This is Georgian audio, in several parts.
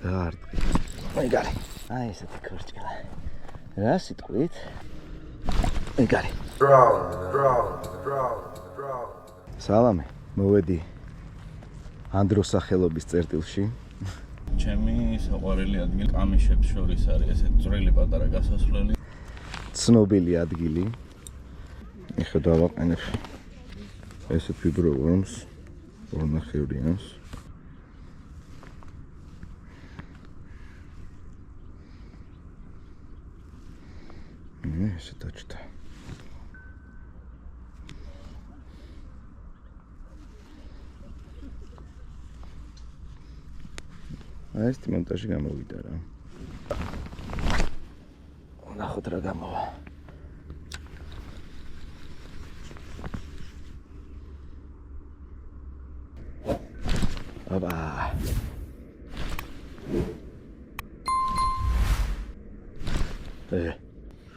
დაარტყი. მეგარი. აი ესეთი ქორჭილა. რა სიტყვით? მეგარი. სალამი, მოვედი ანდროს სახელობის წერტილში. ჩემი საყვარელი ადგილი კამიშებს შორის არის ესეთი წვრილი პატარა გასასვლელი. ცნობილი ადგილი. ეხლა დავაყენებ ესეთ ვიბროვრომს, ორნახევრიანს. ესე დაჭდა. ეს მონტაჟი გამოვიდა რა. ნახოთ რა გამოვა. აბა.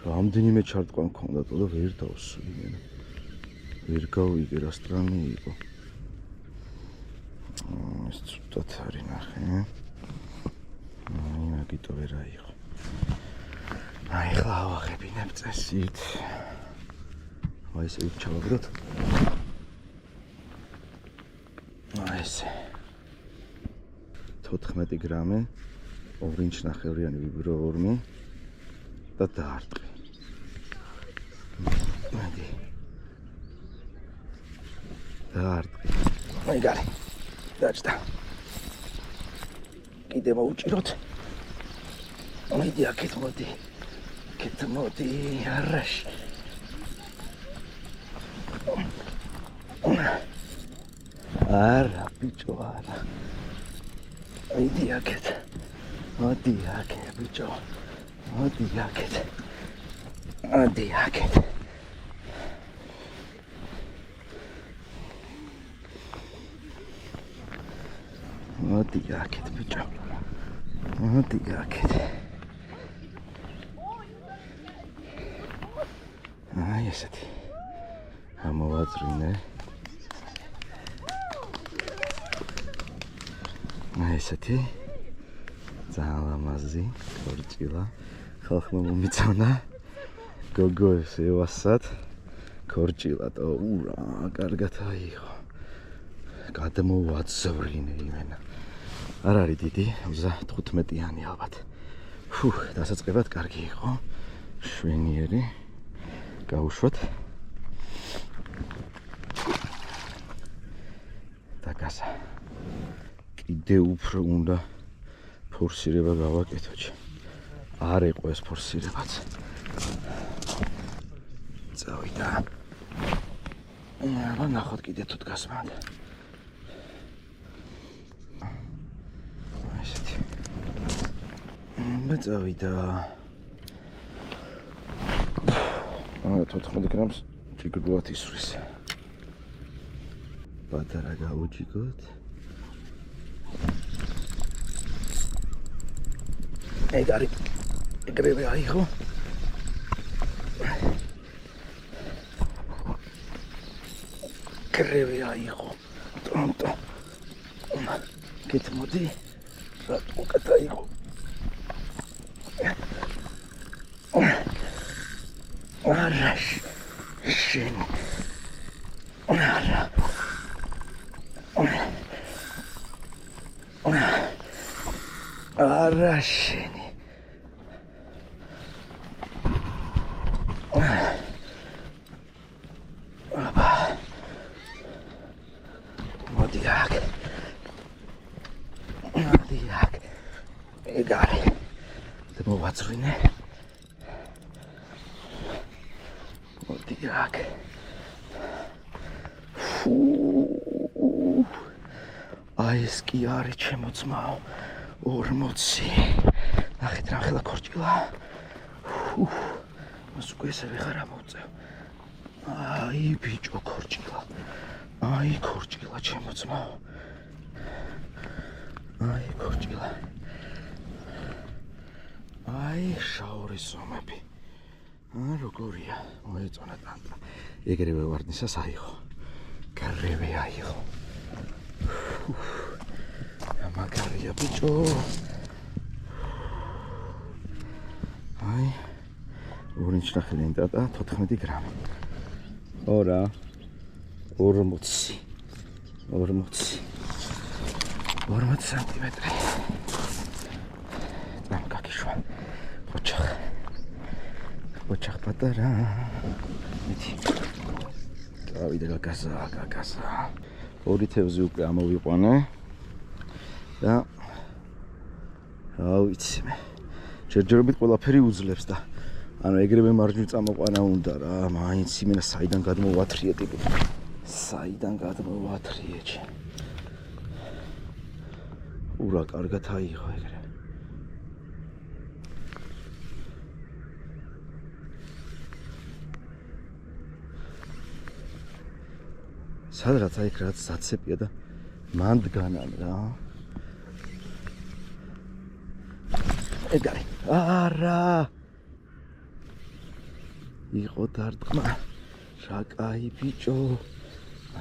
რამდენიმე ჩარტყვა მქონდა და ვერ დავსვი მე. ვერ გავიგე რა სტრანი იყო. ეს ცუდად არის ნახე. აი მაგიტო ვერა იყო. აი ხლა ავახებინებ წესით. აი ესე ვიჩავაგდოთ. აი ესე. 14 გრამი ორინჩნახევრიანი ვიბროორმი და დაარტყი. მადი. დაარტყი. მეგარი. დაჭდა. კიდე მოვუჭიროთ. მოდი აქეთ მოდი. აქეთ მოდი არაში. არა ბიჭო არა. მოდი აქეთ. მოდი აქეთ ბიჭო. მოდი აქეთ. მოდი აქეთ. მოდი აქეთ ბიჭო. მოდი აქეთ. აი ესეთი. ამოვაძრინე. აი ესეთი. ძალიან ლამაზი ქორჭილა. ხალხმა მომიწონა. გოგო შევასად. ქორჭილა და ურა, კარგად აიღო. გადმოვაძვრინე იმენა. არ არის დიდი, 35-იანი ალბათ. დასაწყებად კარგი იყო. შვენიერი. გავუშვათ. დაგასა. კიდე უფრო უნდა ფორსირება გავაკეთო. არ იყო ეს ფორსირებაც. წავიდა. აბა ნახოთ კიდე თუ დგას მანდ. ესეთი. წავიდა. 14 გრამს ჭიგრულად ისვრის. პატარა გავუჭიგოთ. ეგარი ეგრევე აიღო. ეგრევე აიღო. ტონტო. კეთმოდი. რა უკეთ აიღო. არა შენ. არა. არა შენ. აბა. მოდი აქ. მოდი აქ. ეგარი. მოვაძვრინე. მოდი აქ. აი ეს კი არის ჩემო ძმაო. 40. ნახეთ რა ხელა ქორჭილა. მას უკვე ესე ვეღარ ამოვწევ. აი ბიჭო ქორჭილა. აი ქორჭილა ჩემო ძმაო. აი ქორჭილა. აი შაური სომები. როგორია, მოეწონა ტანტა. ეგრევე ვარდნისას აიღო. გარევე აიღო. მაგარია ბიჭო. 2.9 ლიტრი და 14 გრამი. ორა 40 სანტიმეტრი. დამკაკიშვა. ოჩახ პატარა. მითი. გავიდა გაგაზა. ორი თევზი უკვე ამოვიყვანე. და რა ვიცი მე. ჯერჯერობით ყველაფერი უძლებს და ანუ ეგრევე მარჯვნივ წამოყვანა უნდა რა, მაინც იმენა საიდან გადმოვათრიე ტიპი. ურა, კარგად აიღო ეგრე. სადღაც აი რაც საცეპია და მანდგანან რა. ეგარი. არა. იყო დარტყმა. რა კაი ბიჭო.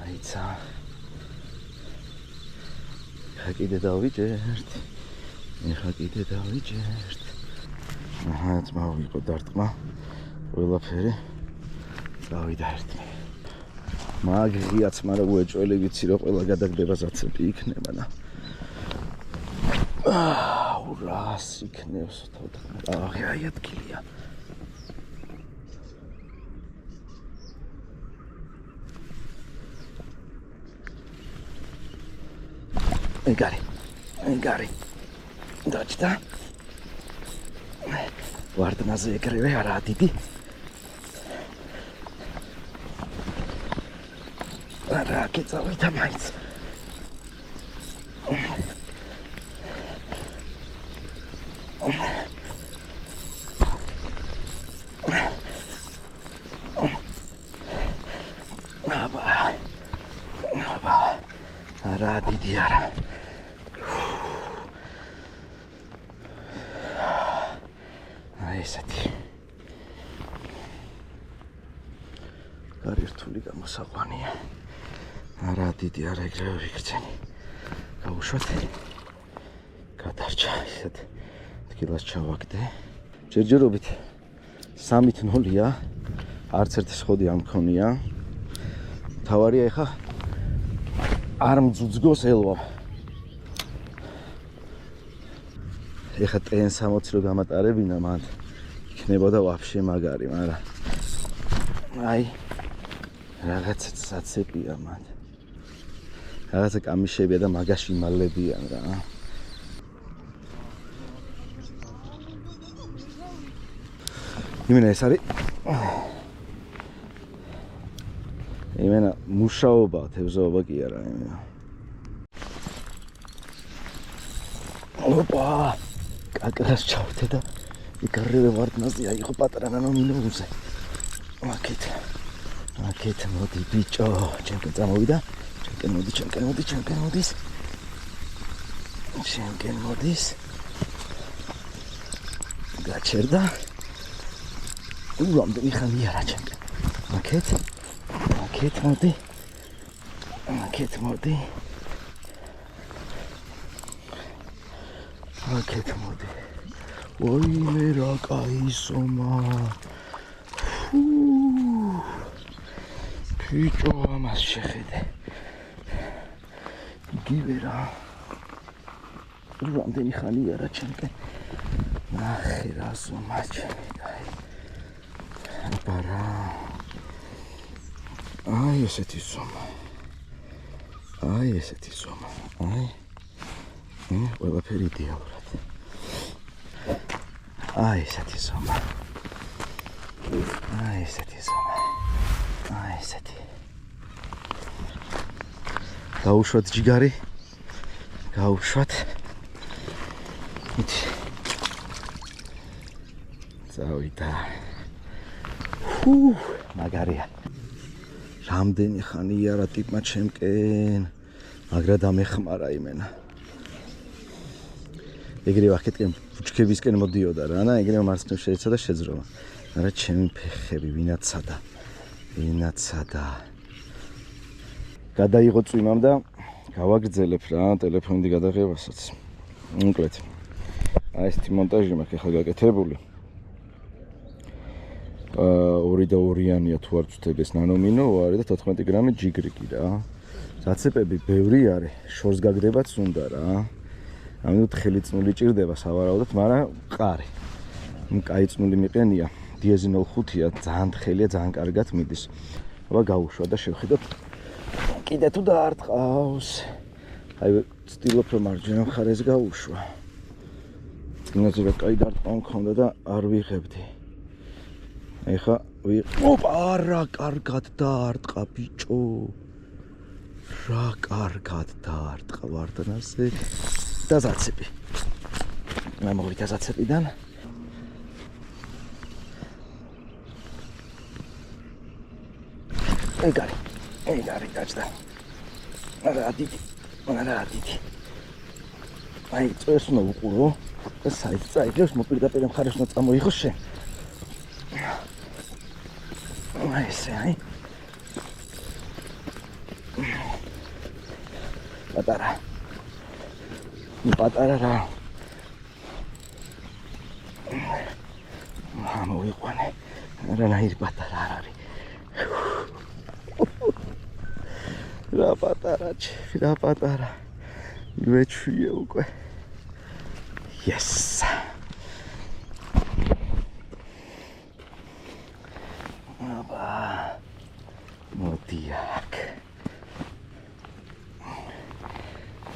აიცა. ხაკიდე დავიჯერთ. აჰა, წმოვიყო დარტყმა. ყველაფერი გავიდა ერთი. მაგიაც, მაგრამ უეჭველი ვიცი რომ ყველა გადაგდება ზაცები იქნება და ურას იქნევს 14. აი ადგილია. ეგარი. დაჭდა. ვარდნაზე ეგრევე არაა დიდი. არა, კეცავით მაინც. არა, დიდი არა. აი ესეთი. გარირთული გამოსაყვანია. არა, დიდი არა, ეგრევე ვიქცენი. გავუშვათ. გადარჩა ისეთ ადგილას ჩავაგდე. ჯერჯერობით 3-0-ია. არც ერთი სხოდი არ მქონია. თავარია ეხა არ მძუძგოს ელვა. ეხა TN60 რო გამატარებინა მან იქნებოდა ვაფშე მაგარი, მაგრამ აი რაღაცა საცეპია მან. რაღაცა კამიშებია და მაგაში იმალებიან რა. იმენა ეს არის იმენა მუშაობა, თევზაობა კი არა იმენა. ოპა! კაკრას ჩავდე და იგარევე ვარდნაზე აიღო პატარა ნანომინოზე. აქეთ მოდი ბიჭო, ჩემკენ წამოვიდა. ჩემკენ მოდის. გაჩერდა. რამდენი ხანია რა ჩემკენ. აქეთ მოდი. ой, მე რა კაი სომა. ბიჭო, ამას შეხედე. იგივე რა. რამდენი ხანია რა ჩემკენ. ნახე რა სომა ჩემი კაი. აბარა. აი ესეთი სომა. აი. ყველაფერი იდეალურად. აი ესეთი სომა. გაუშვათ ჯიგარი. იცი. წავიდა. მაგარია. რამდენი ხანია რა ტიპმა ჩემკენ. მაგრა დამეხმარა იმენა. ეგრევე აქეთკენ ბუჩქებისკენ მოდიოდა რა და ეგრევე მარცხნივ შეეცა და შეძროვა. არა ჩემი ფეხები ვინაცადა. გადაიღო წვიმამ და გავაგრძელებ რა ტელეფონი გადაღებასაც. მოკლედ. აი ესეთი მონტაჟი მაქვს ახლა გაკეთებული. 2 და 2-იანია თუ არ ვცდები ეს ნანომინო არის და 14 გრამი ჯიგრიკი რა. ზაცეპები ბევრი არის, შორს გაგდებაც უნდა რა. ამიტომ ხელი წნული ჭირდება სავარაუდოდ, მაგრამ ყარი. კაი წნული მიყენია, დიაზინოლ 5-ია, ძალიან თხელია, ძალიან კარგად მიდის. აბა გავუშვა და შევხედოთ. კიდე თუ დაარტყავს. აი ვცდილობ რომ მარჯვენა მხარეს გავუშვა. წინაზე რა კაი დარტყმა მქონდა და არ ვიღებდი. ეხა ოპა, რა კარგად დაარტყა ბიჭო. რა კარგად დაარტყა ვარდნაზე და ზაცები. მოვიდა ზაცებიდან. ეგარი დაჭდა. რა დიდი. აი წეს უნდა უყურო და საით წაიგებს მოპირდაპირე მხარეს უნდა წამოიღოს შენ. აი ესე აი. პატარა რა. მოვიყვანე. რანაირი პატარა არ არის. რა პატარა. ვეჩვიე უკვე. Yes. აბა. მოდი აქ.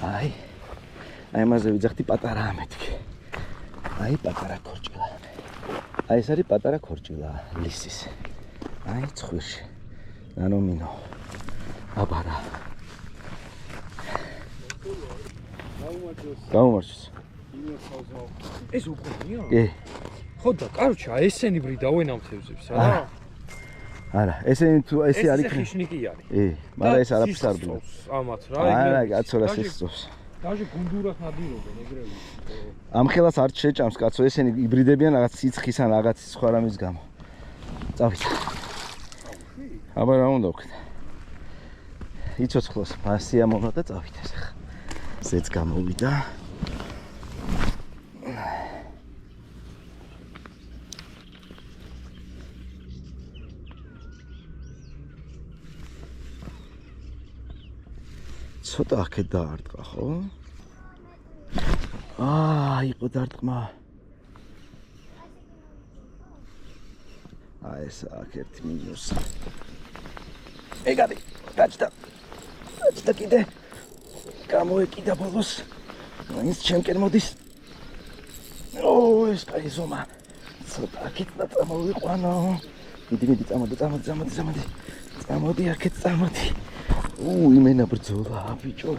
აი ამაზე ვიძახდი პატარაა მეთქი. აი პატარა ქორჭილა. აი ეს არის პატარა ქორჭილა ლისის. აი ცხვირში. ნანომინო. აბა რა. გაუმარჯოს. ეს უკუნია? კი. ხო და კაროჩა ესენი ბრიდა ვენამთევზებს რა. არა, ესენი თუ ესე არის ხიშნიკი არის. მაგრამ ეს არაფერს არ ბლობს. ამათ რა. არა, კაცო ეს სწობს. დაჟე გუნდურად ნადირობენ ეგრევე. ამ ხელას არ შეჭამს კაცო, ესენი იბრიდებიან რაღაც სიცხის ან რაღაც სხვა რამის გამო. წავით. აბა რა უნდა ვქნა? იცოცხლოს, მასია მონა და წავით ეს ხა. ზეც გამოვიდა. ცოტა აქეთ დაარტყა, ხო? იყო დარტყმა. ეს აქ ერთი მინუსი. ეგარი, გაჭდა კიდე. გამოეკიდა ბოლოს. ის ჩემკენ მოდის. ეს კაი ზომა. ცოტა აქეთ წამოვიყვანო. მიდი, წამოდი. წამოდი აქეთ, წამოდი. იმენა ბრძოლა, ბიჭო.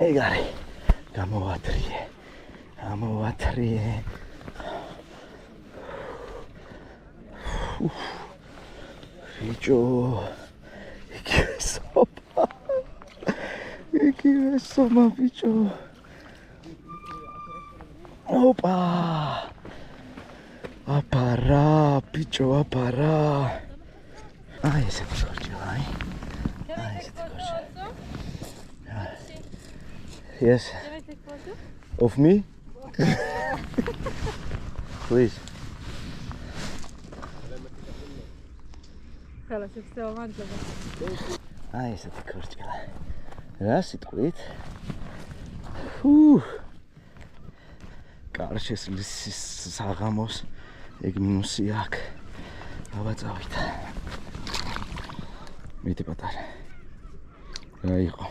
ეგარი. გამოვატრიე. ბიჭო. იგივე სომა, ბიჭო. ოპა. აპარა, ბიჭო, აპარა. აი ესეთი ქორჭილა, აი. ესეთი ქორჭილა. Yes. Can I take photo? Of me? Please. Хорошо, все, ванжоба. აი ესეთი ქორჭილა. რა სიტყვით? კარშეს ლისის საღამოს ეგ მინუსი აქ. აბა წავით. მიდი პატარა. რა იყო?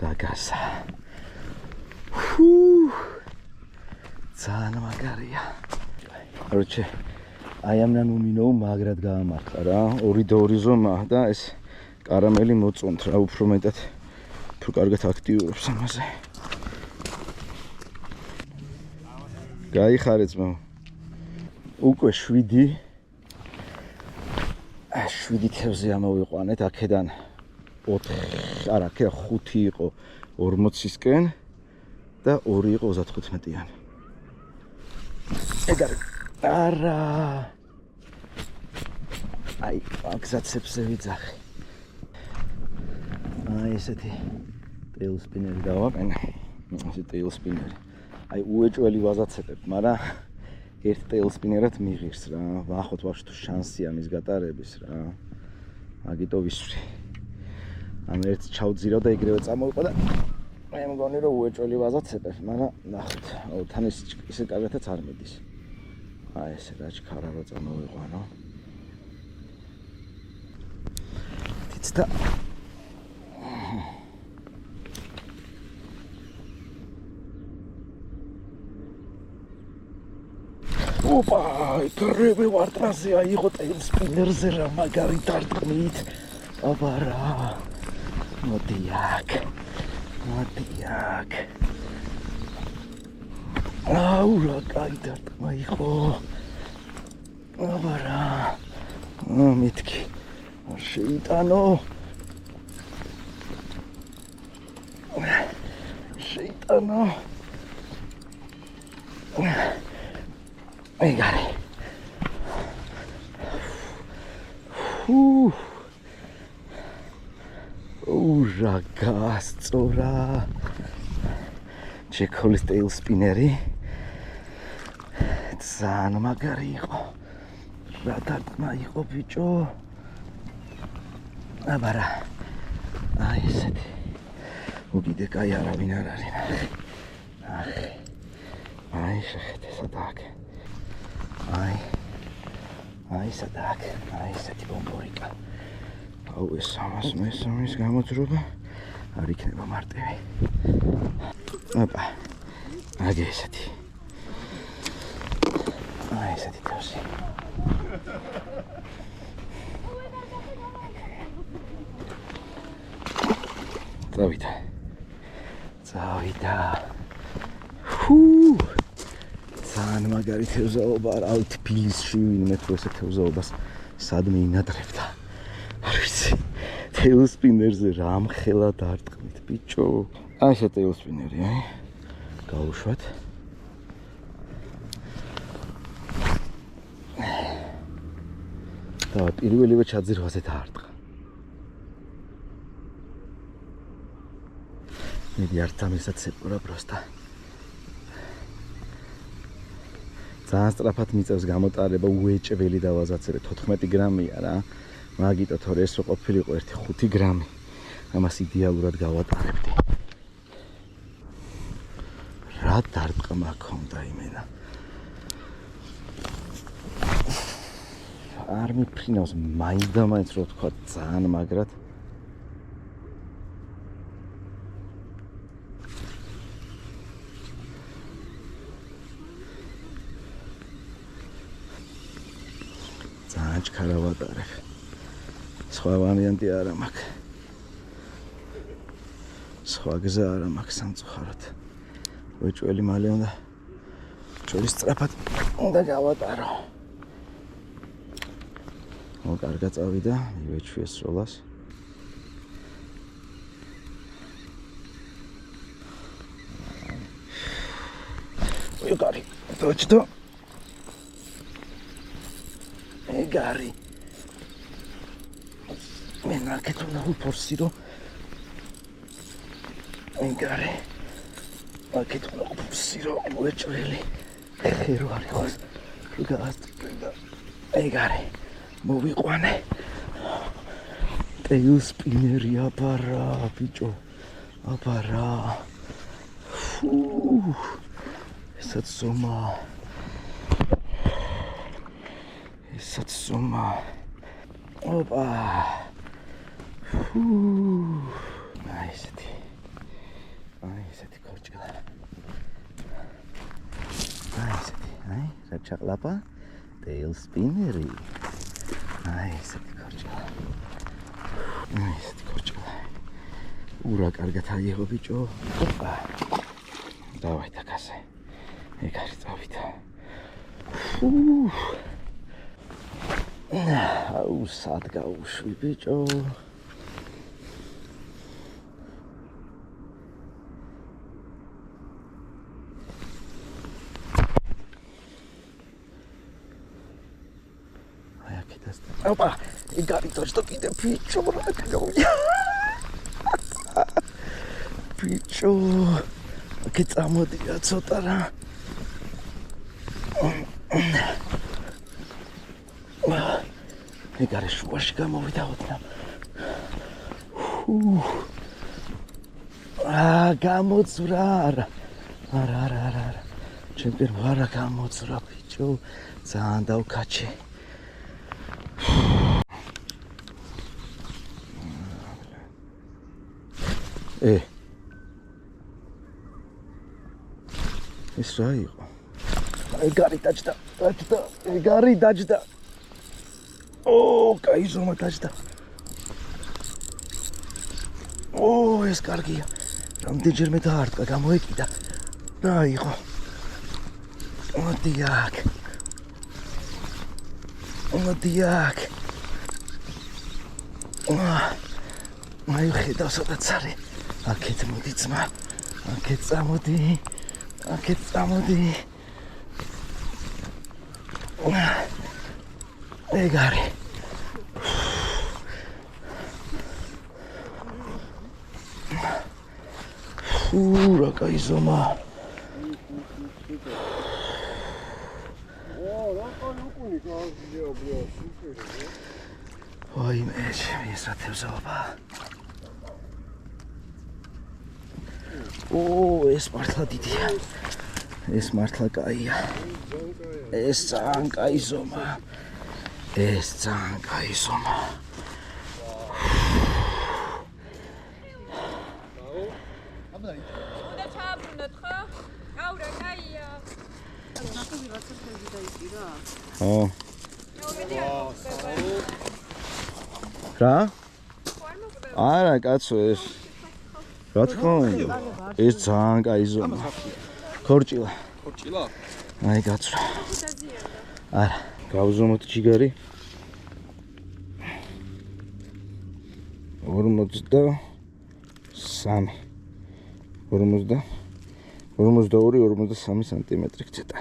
დაგასა. ძალიან მაგარია. короче, აი ამ ნანომინო მაგრად გაამართლა რა. 2 და 2 ზომა და ეს კარამელი მოწონთ რა, უფრო მეტად უფრო კარგად აქტიურობს ამაზე. გაიხარე ძმა. უკვე 7 თევზი ამოვიყვანეთ აქედან 4 არა, აქ 5 იყო 40-ისკენ და 2 იყო 35-იანი. ეგარი. არა. აი, აგზაცებზე ვიძახი. აი ესეთი ტეილსპინერი დავაყენე. ასე ტეილ სპინერი. აი უეჭველი ვაზაცებებ, მაგრამ ერთ ტეილ სპინერად მიღირს რა. ვახოთ ვაფშე თუ შანსია მის გატარების რა. მაგიტო ვისვრი. ამ ერთ ჩავძირავ და ეგრევე წამოვიყო და მე მგონი რომ უეჭველი ვაზაცებებ, მაგრამ ნახოთ. აუ თან ისე კარგათაც არ მიდის. აი ესე რა ჩქარა რა წამოვიყვანო. თითდა ოპა, კრები ვარტრაზე აიღო ტეილ სპინერზე რა მაგარი დარტყმით. აბა რა. მოდი აქ. აუ რა კაი დარტყმა იყო. აბა რა. მეთქი. არ შეიტანო. ეგარი. რა გასწორა. ჩეკოლის ტეილ სპინერი. ძალიან მაგარი იყო. რა დარტყმა იყო ბიჭო. აბა რა. აი ესეთი. უკიდე კაი არავინ არ არის. ნახე. აი შეხედე სადაკ. აი სადაკ. აი ესეთი ბომბორიკა. აუ ეს 300 გამოძრობა არ იქნება მარტივი. ოპა. აგე ესეთი. აი ესეთი თავში. წავიდა. ძალიან მაგარი თევზაობა რა, თბილისში ვინმე თუ ესე თევზაობას სადმე ინადრებდა. არ ვიცი. ტეილ სპინერზე რამხელა დარტყმით ბიჭო. აი ეს ტეილ სპინერი, აი. გავუშვათ. და პირველივე ჩაძირვაზე დაარტყა. მიდი არ წამისაცეპურა პროსტა. ძალიან სწრაფად მიწევს გამოტარება, უეჭველი დავაზაცერე 14 გრამია რა. მაგიტო თორე ეს რო ყოფილიყო 1-5 გრამი. ამას იდეალურად გავატარებდი. რა დარტყმა ქონდა იმენა. არ მიფრინავს მაინც და მაინც რო თქვა ძალიან მაგრად. ძალიან ჩქარა ვატარებ. სხვა ვარიანტი არა მაქვს. სხვა გზა არა მაქვს სამწუხაროდ. ვეჭველი მალე უნდა ჩვენის სწრაფად უნდა გავატარო. კარგა წავიდა, მივეჩვიე სროლას. ეგარი, დოჭდო. ეგარი. მე ნაკეთო ნაუფორსირო. ეგარი. ნაკეთო ნაუფორსირო, ვეჭველი. ხერო არ იყოს. გასწრდა. ეგარი. მოვიყვანე. ტეილ სპინერი აბა რა, ბიჭო. აბა რა. ესაც ზომა. ოპა. აი ესეთი კორჭილა. აი რა ჩაყლაპა? ტეილ სპინერი. აი ესეთი კორჭილა. ურა კარგად აიღო ბიჭო. ოპა. დავაი თაკაზე. ეგ არის წავიდა. აუ სად გავუშვი ბიჭო. ოპა, ეგარი თოჭდო კიდე ბიჭო რა გავია. ბიჭო, აქ წამოდია ცოტა რა. მე გარე შუაში გამოვიდა ოდნა. გამოწვრა არა. ჩემპერ ვარა გამოწვრა ბიჭო. ძალიან დავკაჩე. ეს რა იყო? ეგარი დაჭდა. ეგარი დაჭდა. კაი ზომა დაჭდა. ეს კარგია. რამდენჯერმე დაარტყა, გამოეკიდა. რა იყო? მოდი აქ. მაი ხედავ სადაც არის. აქეთ მოდი ძმა. აქეთ წამოდი. ეგარი. რა კაი ზომა. ვაიმე, ეს რა თევზაობა. ეს მართლა დიდია. ეს მართლა კაია. ეს ძალიან კაი ზომა. უნდა ჩააბრუნოთ ხო? აურა, კაია. ნახევი რაცა ხელი დაიწირა? რა? არა, კაცო ეს. რა თქმა უნდა. ეს ძალიან კაი ზომა. ქორჭილა. აი გაცრა. არა, გავზომოთ ჯიგარი. 43 42-43 სანტიმეტრი ცოტა.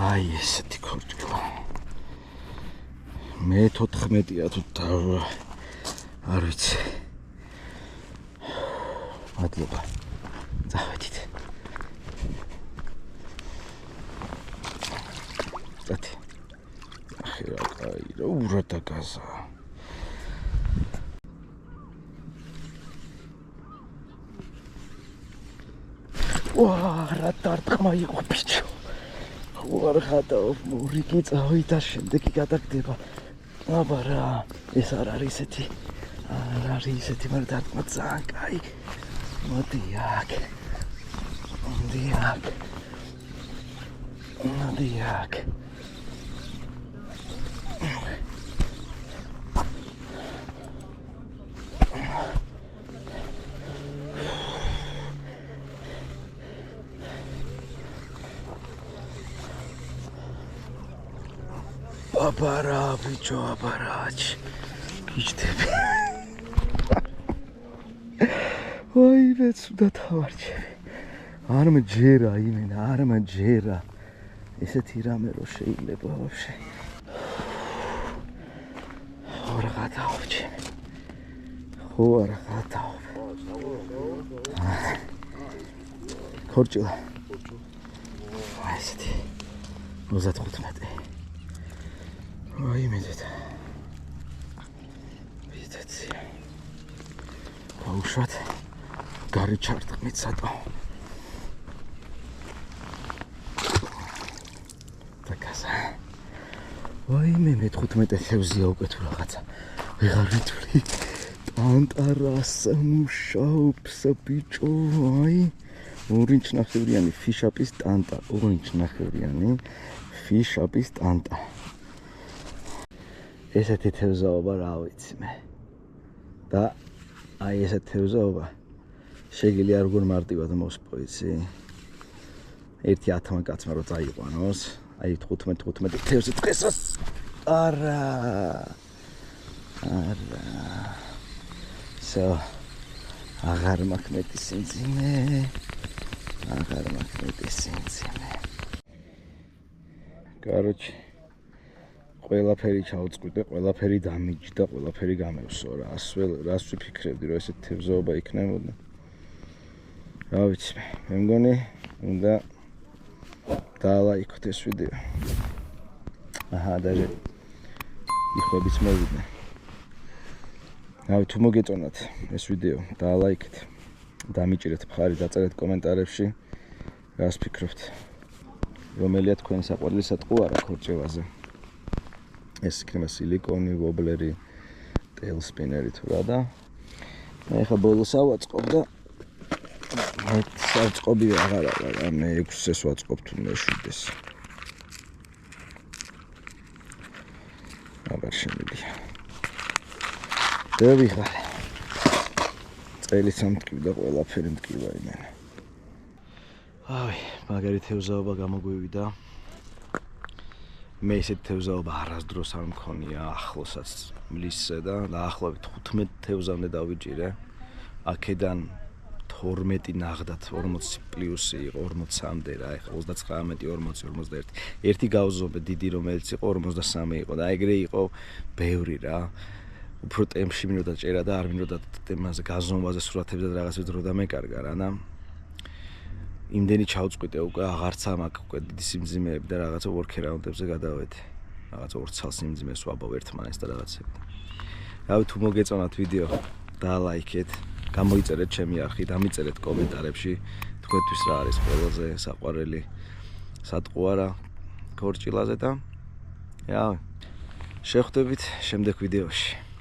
აი ესეთი ქორჭილა. მე 14-ია თუ არ ვიცი. მადლობა. წავედით. წათი. ახი რა კაი, რა ურა დაგაზა. რა დარტყმა იყო ბიჭო. არ ხატავ, მურიკი წავიდა, შემდეგი გადაგდება. აბა რა, ეს არ არის ესეთი. მაგრამ დარტყმა ძალიან კაი. მოდი აქ. აბარა ბიჭო, აბარაჩ. გიჩდები. ვაიმე, ცუდა თავარჩები. არ მჯერა. ესეთი რამე რო შეიძლება ვაფშე. ხო არ გადავჭი. ქორჭილა. აი ესეთი. 35. ვაიმე დედა. ვიდეცია. აუშვათ. გარი ჩარტყმით სატო. დაკაზა. ვაიმე მე 15 ხევზია უკვე თუ რაღაცა. ვეღარ ვიტვლი. ტანტარას მუშაობს ბიჭო, აი. ორინჩნახევრიანი ფიშაპის ტანტა. ესეთი თევზაობა რა ვიცი მე. და აი ესეთი თევზაობა შეგიძლია როგორ მარტივად მოსპო, იცი? ერთი 10 კაცმა რო წაიყვანოს, აი 15 თევზი დღესაც. არა. აღარ მაქვს მეტი სიმძიმე. კაროჩი. ყველაფერი ჩავწყვიტე, ყველაფერი დამიჯდა, ყველაფერი გამევსო რა. რას ვიფიქრებდი, რომ ესეთი თევზაობა იქნებოდა? რა ვიცი, მე მგონი უნდა დაალაიქოთ ეს ვიდეო. აჰა, даже იხობიც მოვიდნენ. რავი, თუ მოგეწონათ ეს ვიდეო, დაალაიქეთ. დამიჭირეთ მხარი, დაწერეთ კომენტარებში, რას ფიქრობთ. რომელია თქვენი საყვარელი სატყუარა ქორჭილაზე. ეს იქნება სილიკონი, ვობლერი, ტეილსპინერი თუ რა და მე ხა ბოლოს ავაწყობ და მე საწყობი აღარ არის, მე 6-ს ვაწყობ თუ მე 7-ს. აღარ შემიძლია. და ვიღალე. წელიც ამტკივდა ყველაფერი მტკივა იმენა. აი, მაგარი თევზაობა გამოგვივიდა. მე ისეთ თევზაობა არასდროს არ მქონია ახლოსაც მლისზე და დაახლოებით 15 თევზამდე დავიჭირე. აქედან 12 ნახდათ 40 პლუსი იყო 40-მდე რა, ეხლა 39, 40, 41. ერთი გავზომე დიდი რომელიც იყო 43 იყო და ეგრე იყო ბევრი რა. უფრო ტემპში მინდოდა ჭერა და არ მინდოდა თემაზე გაზომვაზე სურათებზე და რაღაცებს დრო დამეკარგა რა და იმდენი ჩავწყვიტე უკვე აღარც ამაკ უკვე დიდი სიმძიმეები და რაღაცა work around-ებზე გადავედი. რაღაცა 2 წელს სიმძიმეს ვაბავ ერთმანეთს და რაღაცები. რავი, თუ მოგეწონათ ვიდეო, დაალაიქეთ, გამოიწერეთ ჩემი არხი, დამიწერეთ კომენტარებში თქვენთვის რა არის ყველაზე საყვარელი სატყუარა ქორჭილაზე და რავი, შევხვდებით შემდეგ ვიდეოში.